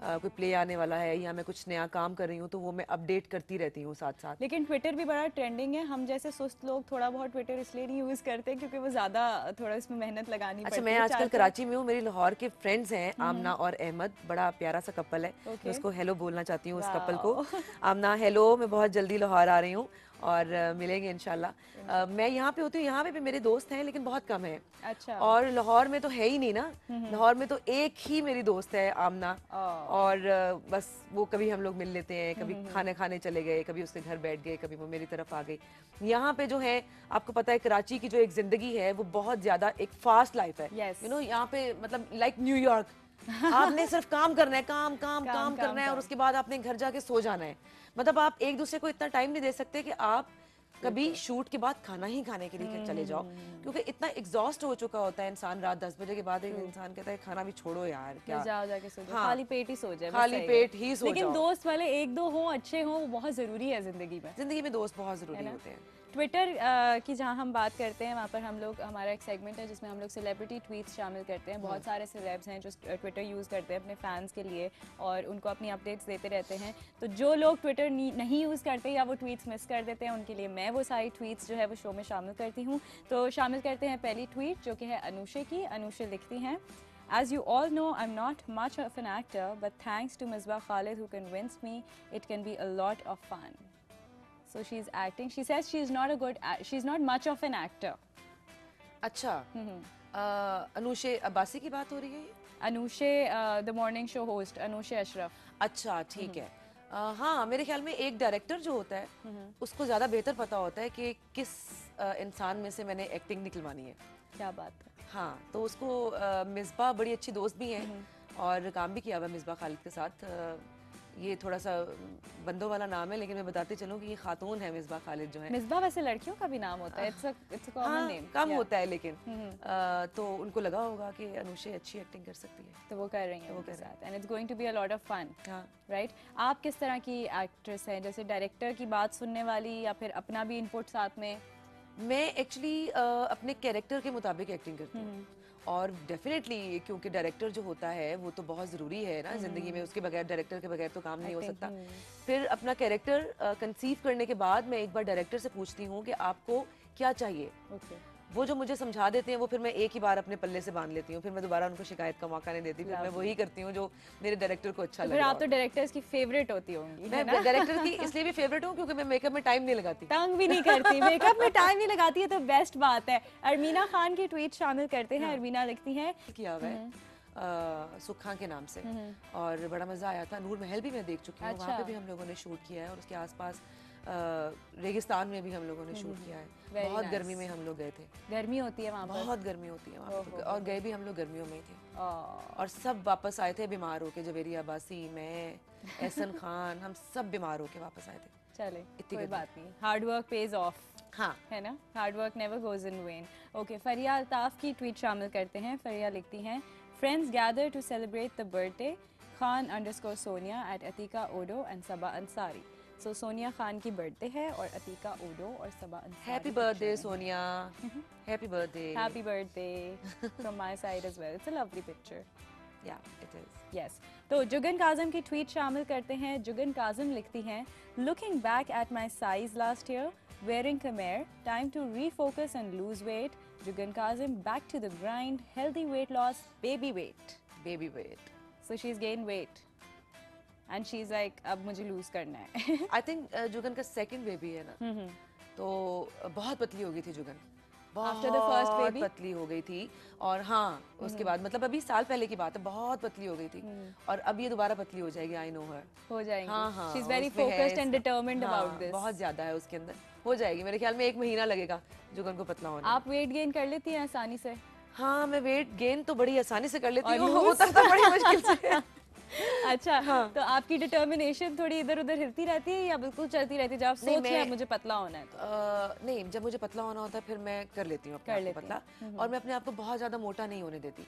कोई प्ले आने वाला है या मैं कुछ नया काम कर रही हूँ, तो वो मैं अपडेट करती रहती हूँ साथ साथ। लेकिन ट्विटर भी बड़ा ट्रेंडिंग है। हम जैसे सुस्त लोग थोड़ा बहुत ट्विटर इसलिए नहीं यूज़ करते क्योंकि वो ज़्यादा थोड़ा इसमें मेहनत लगानी पड़ती है। अच्छा, मैं आजकल कराची में हूँ, मेरी लाहौर के फ्रेंड्स हैं आमना और अहमद, बड़ा प्यारा सा कपल है। मैं उसको हेलो बोलना चाहती हूँ उस कपल को। आमना हेलो, मैं बहुत जल्दी लाहौर आ रही हूँ और मिलेंगे इंशाल्लाह। मैं यहाँ पे होती हूँ, यहाँ पे भी मेरे दोस्त हैं लेकिन बहुत कम है। अच्छा। और लाहौर में तो है ही नहीं ना, लाहौर में तो एक ही मेरी दोस्त है आमना, और बस वो कभी हम लोग मिल लेते हैं, कभी खाने खाने चले गए, कभी उसके घर बैठ गए, कभी वो मेरी तरफ आ गई। यहाँ पे जो है, आपको पता है कराची की जो एक जिंदगी है वो बहुत ज्यादा एक फास्ट लाइफ है। यू नो, यहाँ पे मतलब लाइक न्यूयॉर्क, आपने सिर्फ काम करना है, काम काम काम काम, करना है, और काम। उसके बाद आपने घर जाके सो जाना है। मतलब आप एक दूसरे को इतना टाइम नहीं दे सकते कि आप कभी शूट के बाद खाना ही खाने के लिए चले जाओ, क्योंकि इतना एग्जॉस्ट हो चुका होता है इंसान। रात 10 बजे के बाद एक इंसान कहता है खाना भी छोड़ो यार, क्या जाओ जाके सो जाओ, हाँ। खाली पेट ही सो जाए, बस खाली सही है। पेट ही सो लेकिन जाओ। दोस्त वाले एक दो हों, अच्छे हों, वो बहुत ज़रूरी है ज़िंदगी में। जिंदगी में दोस्त बहुत जरूरी ना? होते हैं। ट्विटर की जहाँ हम बात करते हैं, वहाँ पर हम लोग, हमारा एक सेगमेंट है जिसमें हम लोग सेलिब्रिटी ट्वीट्स शामिल करते हैं। बहुत सारे सेलेब्स हैं जो ट्विटर यूज़ करते हैं अपने फैंस के लिए और उनको अपनी अपडेट्स देते रहते हैं। तो जो लोग ट्विटर नहीं यूज़ करते या वो ट्वीट्स मिस कर देते हैं, उनके लिए मैं वो सारी ट्वीट्स जो है वो शो में शामिल करती हूँ। तो शामिल करते हैं पहली ट्वीट जो कि है अनुषे की। अनुषे लिखती हैं, As you all know, I'm not much of an actor, but thanks to Misbah Khalid who convinced me, it can be a lot of fun. So she's acting. She says she's not much of an actor. अच्छा, अनुषे अब्बासी की बात हो रही है ये? Anushe the morning show host Anushe Ashraf. अच्छा, ठीक है। हाँ, मेरे ख्याल में एक डायरेक्टर जो होता है उसको ज़्यादा बेहतर पता होता है कि किस इंसान में से मैंने एक्टिंग निकलवानी है। क्या बात है। हाँ, तो उसको मिसबा बड़ी अच्छी दोस्त भी हैं और काम भी किया हुआ है मिसबा खालिद के साथ। ये थोड़ा सा बंदों वाला नाम है, लेकिन मैं बताती चलूँ कि ये खातून है मिसबा खालिद जो है। मिसबा वैसे लड़कियों का भी नाम होता है, इट्स अ कॉमन नेम। कम होता है लेकिन तो उनको लगा होगा कि अनुषे अच्छी एक्टिंग कर सकती है, तो वो कर रही हैं उनके साथ, and it's going to be a lot of fun. हाँ, राइट। आप किस तरह की एक्ट्रेस हैं, जैसे डायरेक्टर की बात सुनने वाली या फिर अपना भी इनपुट साथ में? मैं एक्चुअली अपने कैरेक्टर के मुताबिक एक्टिंग करती हूँ, और डेफिनेटली क्योंकि डायरेक्टर जो होता है वो तो बहुत ज़रूरी है ना ज़िंदगी में, उसके बगैर, डायरेक्टर के बगैर तो काम नहीं हो सकता। फिर अपना कैरेक्टर कंसीव करने के बाद मैं एक बार डायरेक्टर से पूछती हूँ कि आपको क्या चाहिए। वो जो मुझे समझा देते हैं वो फिर मैं एक ही बार अपने पल्ले से बांध लेती हूँ, फिर मैं दोबारा उनको शिकायत का मौका नहीं देती, फिर मैं वही करती हूँ जो मेरे डायरेक्टर को अच्छा तो लगे। फिर आप तो डायरेक्टर्स की फेवरेट होती होंगी। मैं डायरेक्टर की इसलिए भी फेवरेट हूँ क्योंकि मैं मेकअप में टाइम नहीं लगाती, तंग भी नहीं करती, मेकअप में टाइम नहीं लगाती है, तो बेस्ट बात है। अरमीना खान की ट्वीट शामिल करते हैं। अरमीना लिखती हैं, किया हुआ है सुखा के नाम से, और बड़ा मज़ा आया था। नूर महल भी मैं देख चुकी हूँ, वहाँ पे भी हम लोगों ने शूट किया है, और उसके आसपास रेगिस्तान में भी हम लोगों ने शूट किया है। बहुत गर्मी में हम लोग गए थे। गर्मी होती है वहाँ पर? बहुत गर्मी होती है वहाँ पे, और गए भी हम लोग गर्मियों में ही थे, और सब वापस आए थे बीमार होके। जवेरी अब्बासी, मैं, एहसन खान, हम सब बीमार होके वापस आए थे। चले, कोई बात नहीं, हार्ड वर्क पेज ऑफ। हाँ, है ना, hard work never goes in vain. Okay, Faria Altaf की ट्वीट शामिल करते हैं। फरिया लिखती हैं, friends gather to celebrate the birthday Khan_Sonia at Atika Odo and Sabah Ansari। So Sonia Khan की बर्थडे है और अतीका ओडो और Saba Ansari. Happy birthday Sonia, happy birthday. Happy birthday from my side as well. It's a lovely picture. Yeah it is. Yes. तो जुगन काज़म की tweet शामिल करते हैं। जुगन काज़म लिखती हैं, looking back at my size last year, wearing Khmer, time to refocus and lose weight. Jugan Kazim, back to the grind, healthy weight loss, baby weight. Baby weight. So she's gained weight. And she's like, अब मुझे loose करना है। I think Jugan का second baby है ना, तो बहुत पतली हो गई थी Jugan, After the first baby? पतली हो गई थी, और हाँ उसके बाद, मतलब अभी साल पहले की बात है, बहुत पतली हो गई थी, और अब ये दोबारा पतली हो जाएगी। आई नो हर, हो जाएगी। हाँ हाँ, She's very उसमें है focused and इसका- determined हाँ, about this. बहुत ज्यादा है उसके अंदर, हो जाएगी। मेरे ख्याल में 1 महीना लगेगा जुगन को पतला होने। आप वेट गेन कर लेती हैं आसानी से? हाँ, मैं वेट गेन तो बड़ी आसानी से कर लेती और हूँ, lose? उतरता बड़ी मुश्किल से। अच्छा, हाँ। तो आपकी डिटर्मिनेशन थोड़ी इधर उधर हिलती रहती है या बिल्कुल चलती रहती है? जब आप सोच रहे हैं मुझे पतला होना है तो? नहीं, जब मुझे पतला होना होता है फिर मैं कर लेती हूँ अपने आप को पतला, और मैं अपने आप को बहुत ज्यादा मोटा नहीं होने देती।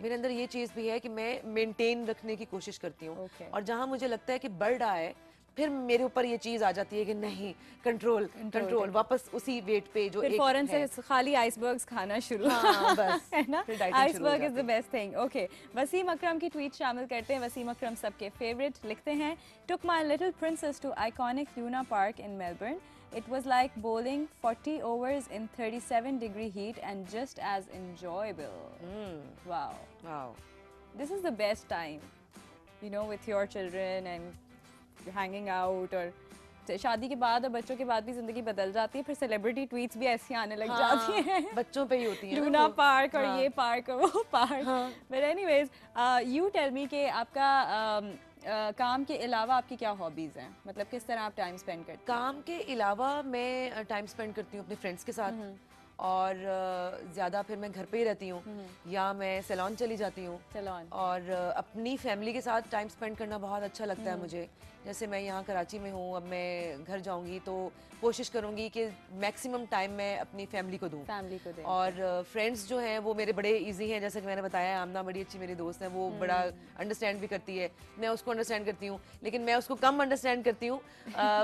मेरे अंदर ये चीज भी है कि मैं मेंटेन रखने की कोशिश करती हूँ, और जहाँ मुझे लगता है कि बढ़ रहा है, फिर मेरे ऊपर ये चीज आ जाती है कि नहीं, कंट्रोल, वापस उसी वेट पे जो फिर फौरन से खाली आइसबर्ग्स खाना शुरू। हाँ, बस, है ना, iceberg is the best thing. Okay, Wasim Akram की ट्वीट शामिल करते हैं। वसीम अकरम सबके फेवरेट लिखते हैं, took my little princess to iconic Luna Park in Melbourne. It was like bowling 40 overs in 37-degree heat and just as enjoyable. Wow. Wow. This is the best time, you know, with your children and hanging out. और शादी के बाद और बच्चों के बाद भी जिंदगी बदल जाती है, फिर सेलिब्रिटी ट्वीट्स भी ऐसी आने लग जाती हैं। बच्चों पे ही होती है, लूना पार्क और ये पार्क और वो park. But anyways, you tell me कि आपका काम के अलावा आपकी क्या हॉबीज हैं, मतलब किस तरह आप टाइम स्पेंड करते हैं? काम के अलावा मैं टाइम स्पेंड करती हूँ अपने फ्रेंड्स के साथ, और ज़्यादा फिर मैं घर पे ही रहती हूँ या मैं सैलून चली जाती हूँ और अपनी फैमिली के साथ टाइम स्पेंड करना बहुत अच्छा लगता है मुझे। जैसे मैं यहाँ कराची में हूँ, अब मैं घर जाऊँगी तो कोशिश करूँगी कि मैक्सिमम टाइम मैं अपनी फैमिली को दूँ और फ्रेंड्स जो हैं वो मेरे बड़े इजी हैं। जैसे कि मैंने बताया, आमना बड़ी अच्छी मेरी दोस्त है, वो बड़ा अंडरस्टैंड भी करती है, मैं उसको अंडरस्टैंड करती हूँ, लेकिन मैं उसको कम अंडरस्टैंड करती हूँ।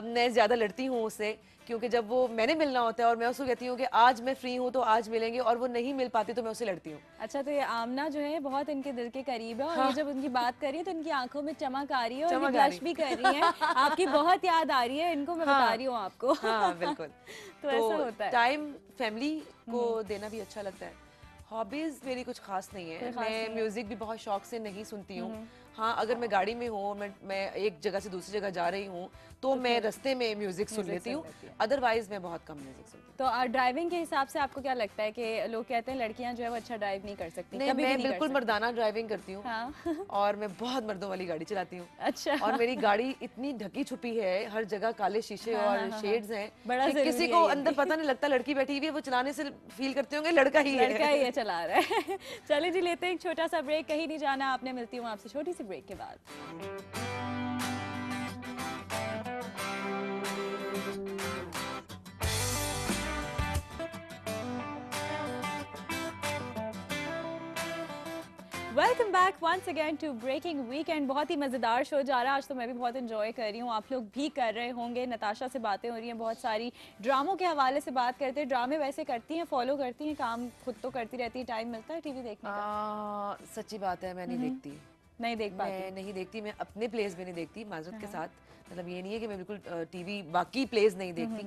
मैं ज़्यादा लड़ती हूँ उससे, क्योंकि जब वो मैंने मिलना होता है और मैं उसको कहती हूँ कि आज मैं फ्री हूँ तो आज मिलेंगे और वो नहीं मिल पाती तो मैं उससे लड़ती हूँ। अच्छा, तो ये आमना जो है बहुत इनके दिल के करीब है और ये जब उनकी बात कर रही है तो इनकी आंखों में चमक आ रही है और ये ब्लश भी कर रही है। आपकी बहुत याद आ रही है इनको, मैं बता रही हूँ आपको। हाँ बिल्कुल। तो ऐसा होता है। टाइम फैमिली को देना भी अच्छा लगता है। हॉबीज मेरी कुछ खास नहीं है, मैं म्यूजिक भी बहुत शौक से नहीं सुनती हूँ। हाँ, अगर मैं गाड़ी में हूँ, मैं एक जगह से दूसरी जगह जा रही हूँ तो मैं रास्ते में म्यूजिक सुन लेती हूँ, अदरवाइज मैं बहुत कम म्यूजिक सुनती हूँ। तो ड्राइविंग के हिसाब से आपको क्या लगता है कि लोग कहते हैं लड़कियां जो है वो अच्छा ड्राइव नहीं कर सकती? नहीं, मैं बिल्कुल मर्दाना ड्राइविंग करती हूँ। हाँ। और मैं बहुत मर्दों वाली गाड़ी चलाती हूँ। अच्छा। और मेरी गाड़ी इतनी ढकी छुपी है, हर जगह काले शीशे और शेड्स हैं, बड़ा किसी को अंदर पता नहीं लगता लड़की बैठी हुई है, वो चलाने से फील करते होंगे लड़का ही है चला रहा है। चलिए जी, लेते हैं एक छोटा सा ब्रेक, कहीं नहीं जाना आपने, मिलती हूँ आपसे छोटी सी ब्रेक के बाद। Welcome back once again to Breaking Weekend. बहुत ही मज़ेदार शो जा रहा है आज, तो मैं भी बहुत एंजॉय कर रही हूँ, आप लोग भी कर रहे होंगे। नताशा से बातें हो रही हैं बहुत सारी, ड्रामों के हवाले से बात करते हैं। ड्रामे वैसे करती हैं, फॉलो करती हैं, काम खुद तो करती रहती है, टाइम मिलता है टीवी देखने का? सच्ची बात है, मैं नहीं देखती, नहीं देख पाती। मैं नहीं देखती, मैं अपने प्लेस में नहीं देखती, माजरत के साथ। मतलब ये नहीं है कि मैं बिल्कुल टीवी बाकी प्लेस नहीं देखती,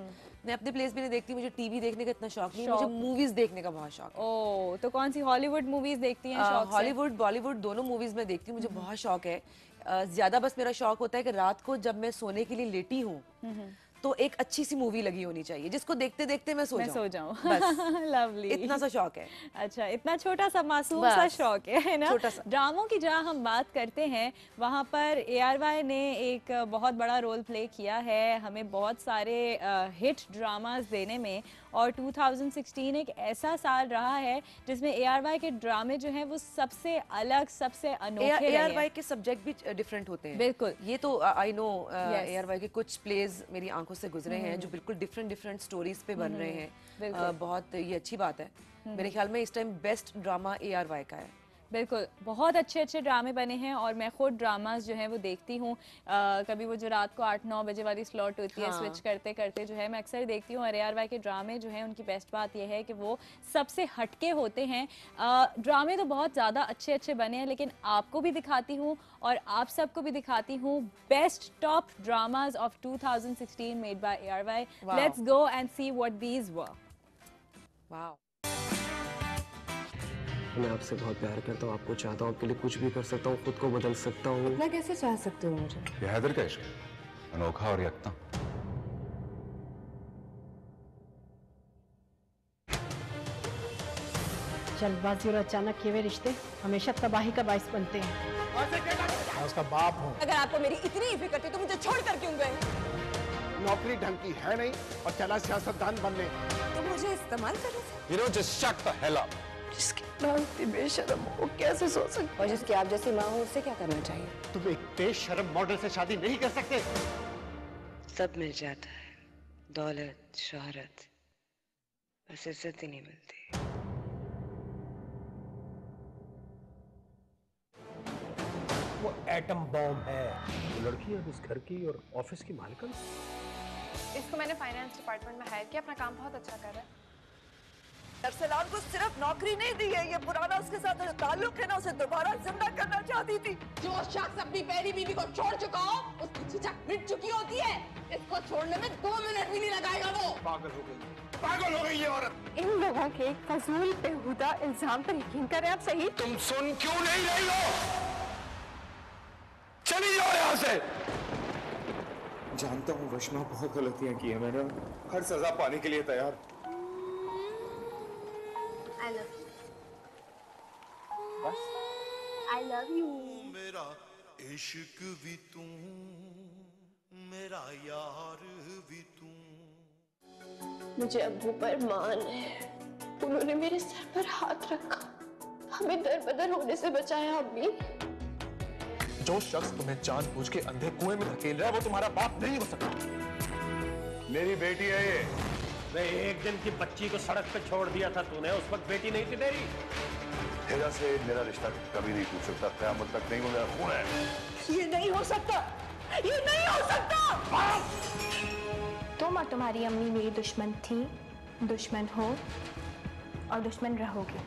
मैं अपने प्लेस में नहीं देखती। मुझे टीवी देखने का इतना शौक नहीं है, मुझे मूवीज देखने का बहुत शौक है। ओह, तो कौन सी हॉलीवुड मूवीज देखती हैं शौक से? हॉलीवुड बॉलीवुड दोनों मूवीज में देखती हूँ, मुझे बहुत शौक है। ज्यादा बस मेरा शौक होता है कि रात को जब मैं सोने के लिए लेटी हूँ तो एक अच्छी सी मूवी लगी होनी चाहिए जिसको देखते देखते मैं सो जाऊं। बस लवली, इतना सा शौक है। अच्छा, इतना छोटा सा मासूम सा शौक है ना? ड्रामों की जहाँ हम बात करते हैं वहाँ पर ARY ने एक बहुत बड़ा रोल प्ले किया है हमें बहुत सारे हिट ड्रामास देने में, और 2016 एक ऐसा साल रहा है जिसमें ARY के ड्रामे जो हैं वो सबसे अलग, सबसे अनोखे रहे हैं। ARY के सब्जेक्ट भी डिफरेंट होते हैं। बिल्कुल, ये तो आई नो। ARY के कुछ प्लेज मेरी आंखों से गुजरे हैं जो बिल्कुल डिफरेंट स्टोरीज पे बन रहे हैं। बहुत ये अच्छी बात है। मेरे ख्याल में इस टाइम बेस्ट ड्रामा ARY का है। बिल्कुल, बहुत अच्छे अच्छे ड्रामे बने हैं और मैं खुद ड्रामास जो हैं वो देखती हूँ। कभी वो जो रात को 8-9 बजे वाली स्लॉट होती है, स्विच करते करते जो है मैं अक्सर देखती हूँ। और ARY के ड्रामे जो हैं उनकी बेस्ट बात यह है कि वो सबसे हटके होते हैं। ड्रामे तो बहुत ज़्यादा अच्छे अच्छे बने हैं, लेकिन आपको भी दिखाती हूँ और आप सबको भी दिखाती हूँ best top dramas of 2016 made by ARY। Let's go and see what these were. Wow, मैं आपसे बहुत प्यार करता हूँ, आपको चाहता हूँ, आपके लिए कुछ भी कर सकता हूँ, खुद को बदल सकता हूँ। मैं कैसे चाह सकती हूँ मुझे? ये हैदर का इश्क, अनोखा और यकता। जल्दबाजी और अचानक किए हुए रिश्ते हमेशा तबाही का बाइस बनते हैं। मैं उसका बाप हूँ। अगर आपको मेरी इतनी फिक्र थी तो मुझे छोड़ कर क्यों गए? नौकरी ढंग की है नहीं और चला सियासतदान बनने। तो मुझे इस्तेमाल कर रहे थे। You know, just shut the hell up. जिसकी माँ इतनी बेशर्म हो कैसे सोच सकती? और जिसकी आप जैसी माँ हो उससे क्या करना चाहिए? तुम एक बेशर्म मॉडल से शादी नहीं कर सकते। सब मिल जाता है, दौलत, शोहरत, बस इज्जत ही नहीं मिलती। वो एटम बॉम्ब है। वो लड़की अब इस घर की और ऑफिस की मालिकन। इसको मैंने फाइनेंस डिपार्टमेंट में हायर किया, अपना काम बहुत अच्छा कर रहा है। अरसलान को सिर्फ नौकरी नहीं दी है, ये पुराना उसके साथ जो ताल्लुक है ना उसे दोबारा जिंदा करना चाहती थी। जो शख्स अपनी पहली बीवी को छोड़ चुका हो उसकी झिझक मिट चुकी होती है। इसको छोड़ने में 2 मिनट भी नहीं लगाएगा वो। पागल हो गई, पागल हो गई ये औरत। इन लोगों के फजूल बेहुदा इल्जाम पर यकीन करें आप सही। तुम सुन क्यों नहीं रही हो? चली जाओ यहाँ से। जानता हूँ वशमा बहुत गलतियां की है मैंने, हर सजा पाने के लिए तैयार। I love you. बस I love you. मेरा इश्क भी तू, मेरा यार भी तू। मुझे अब्बू पर मान है। फूलों ने मेरे सर पर हाथ रखा, हमें दरबदर होने से बचाया। अम्मी, जो शख्स तुम्हें जानबूझ के अंधे कुएं में धकेल रहा है वो तुम्हारा बाप नहीं हो सकता। मेरी बेटी है ये। मैं एक दिन की बच्ची को सड़क पे छोड़ दिया था तूने, उस वक्त बेटी नहीं थी तेरी। हेजा से मेरा रिश्ता कभी नहीं टूट सकता, क़यामत तक नहीं, वो मेरा खून है। ये नहीं हो सकता, ये नहीं हो सकता। तुम और तुम्हारी अम्मी मेरी दुश्मन थी, दुश्मन हो और दुश्मन रहोगे।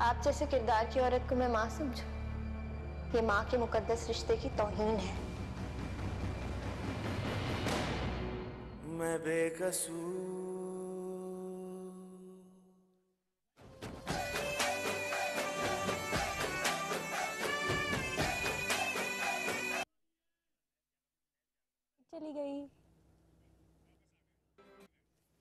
आप जैसे किरदार की औरत को मैं माँ समझूं? ये माँ के मुकद्दस रिश्ते की तौहीन है। मैं बेकसूर। चली गई।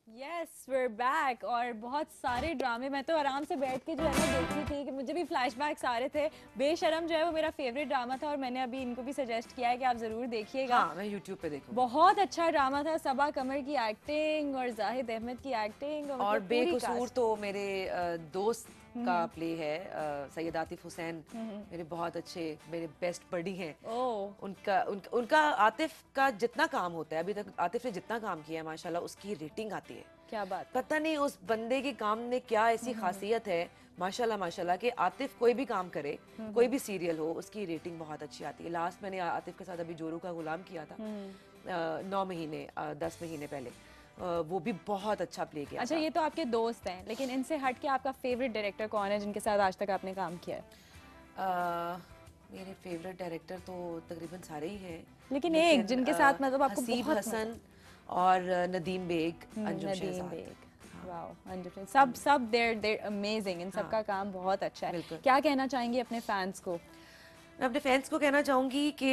Yes, we're back। और बहुत सारे ड्रामे मैं तो आराम से बैठ के जो है ना देख रही थी कि मुझे भी फ्लैशबैक्स आ रहे थे। बेशरम जो है वो मेरा फेवरेट ड्रामा था और मैंने अभी इनको भी सजेस्ट किया है कि आप ज़रूर देखिएगा। हाँ, मैं YouTube पे देखूंगी। बहुत अच्छा ड्रामा था, सबा कमर की एक्टिंग और जाहिद अहमद की एक्टिंग और बेकसूर तो मेरे दोस्त का प्ले है, सैयद आतिफ हुसैन मेरे बहुत अच्छे, मेरे बेस्ट बडी हैं। उनका आतिफ का जितना काम होता है, अभी तक आतिफ ने जितना काम किया है माशाल्लाह उसकी रेटिंग आती है। क्या बात, पता नहीं उस बंदे के काम में क्या ऐसी खासियत है माशाल्लाह माशाल्लाह कि आतिफ कोई भी काम करे, कोई भी सीरियल हो, उसकी रेटिंग बहुत अच्छी आती है। लास्ट मैंने आतिफ के साथ अभी जोरू का गुलाम किया था 9 महीने 10 महीने पहले, वो भी बहुत अच्छा प्ले किया। अच्छा, ये तो आपके दोस्त हैं, लेकिन इनसे हट के आपका फेवरेट डायरेक्टर कौन है जिनके साथ आज तक आपने काम किया है? मेरे फेवरेट डायरेक्टर तो तकरीबन सारे ही हैं, लेकिन एक जिनके साथ मतलब आपको हसीब बहुत हसन और नदीम बेग, अंजुम नदीम शहजाद। बेग, वाओ, अंजुम, सब देयर अमेजिंग। इन सब का काम बहुत अच्छा है। क्या कहना चाहेंगी अपने फैंस को? मैं अपने फैंस को कहना चाहूँगी कि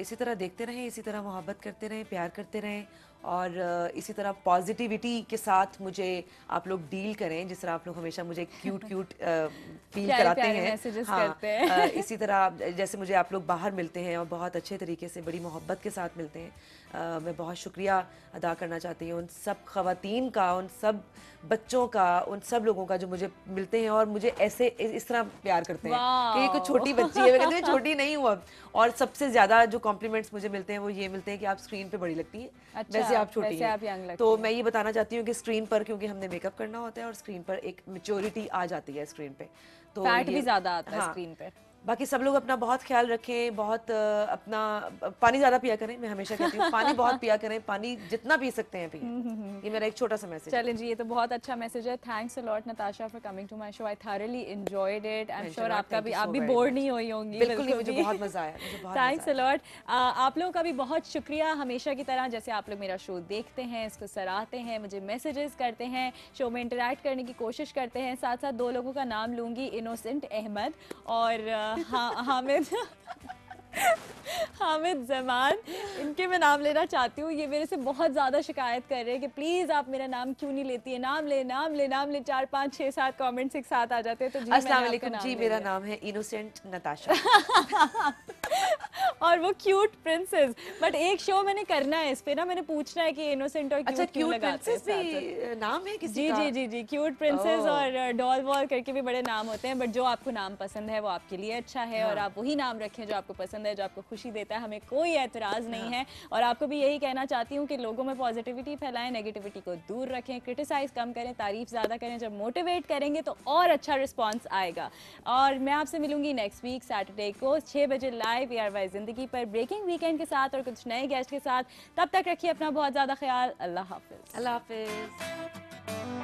इसी तरह देखते रहें, इसी तरह मोहब्बत करते रहें, प्यार करते रहें और इसी तरह पॉजिटिविटी के साथ मुझे आप लोग डील करें, जिस तरह आप लोग हमेशा मुझे क्यूट फील कराते हैं। करते हैं। इसी तरह जैसे मुझे आप लोग बाहर मिलते हैं और बहुत अच्छे तरीके से बड़ी मोहब्बत के साथ मिलते हैं, मैं बहुत शुक्रिया अदा करना चाहती हूँ उन सब ख़वातीन का, उन सब बच्चों का, उन सब लोगों का जो मुझे मिलते हैं और मुझे ऐसे इस तरह प्यार करते हैं कि ये कुछ छोटी बच्ची है। मैं कहती हूँ छोटी नहीं हूँ अब। और सबसे ज़्यादा जो कॉम्प्लीमेंट्स मुझे मिलते हैं वो ये मिलते हैं कि आप स्क्रीन पे बड़ी लगती है, अच्छा, वैसे आप छोटी आप यंग हैं। लगती तो हैं। मैं ये बताना चाहती हूँ कि स्क्रीन पर क्योंकि हमने मेकअप करना होता है और स्क्रीन पर एक मैच्योरिटी आ जाती है स्क्रीन पे, तो फैट भी ज़्यादा आता है स्क्रीन पे। बाकी सब लोग अपना बहुत ख्याल रखें, बहुत अपना पानी ज़्यादा पिया करें। मैं हमेशा कहती हूँ पानी बहुत पिया करें, पानी जितना पी सकते हैं पिए। ये मेरा एक छोटा सा मैसेज है। चलें जी, ये तो बहुत अच्छा मैसेज है। Thanks a lot Natasha for coming to my show. I thoroughly enjoyed it. I am sure आपका भी, आप भी बोर नहीं हुई होंगी। बिल्कुल, मुझे बहुत मजा आया। Thanks a lot. आप लोगों का भी बहुत शुक्रिया, हमेशा की तरह जैसे आप लोग मेरा शो देखते हैं, इसको सराहते हैं, मुझे मैसेजेस करते हैं, शो में इंटरैक्ट करने की कोशिश करते हैं। साथ साथ 2 लोगों का नाम लूँगी, इनोसेंट अहमद और हामिद जमान, इनके मैं नाम लेना चाहती हूँ। ये मेरे से बहुत ज़्यादा शिकायत कर रहे हैं कि प्लीज़ आप मेरा नाम क्यों नहीं लेती है, नाम ले नाम ले नाम ले। 4 5 6 7 कमेंट्स एक साथ आ जाते हैं। तो जी, अस्सलाम वालेकुम जी, मेरा नाम है इनोसेंट नताशा और वो क्यूट प्रिंसेस। बट एक शो मैंने करना है इस पे ना, मैंने पूछना है कि इनोसेंट और क्यूट क्यों लगाते हैं। भी नाम है किसी जी का? जी जी जी, क्यूट प्रिंसेस और डॉल वॉल करके भी बड़े नाम होते हैं। बट जो आपको नाम पसंद है वो आपके लिए अच्छा है और आप वही नाम रखें जो आपको पसंद है, जो आपको खुशी देता है। हमें कोई एतराज़ नहीं है। और आपको भी यही कहना चाहती हूँ कि लोगों में पॉजिटिविटी फैलाएं, नेगेटिविटी को दूर रखें, क्रिटिसाइज कम करें, तारीफ ज़्यादा करें। जब मोटिवेट करेंगे तो और अच्छा रिस्पॉन्स आएगा। और मैं आपसे मिलूंगी नेक्स्ट वीक सैटरडे को 6 बजे लाइव ARY ज़िंदगी पर ब्रेकिंग वीकेंड के साथ और कुछ नए गेस्ट के साथ। तब तक रखिए अपना बहुत ज़्यादा ख्याल। अल्लाह हाफिज़। अल्लाह हाफिज़।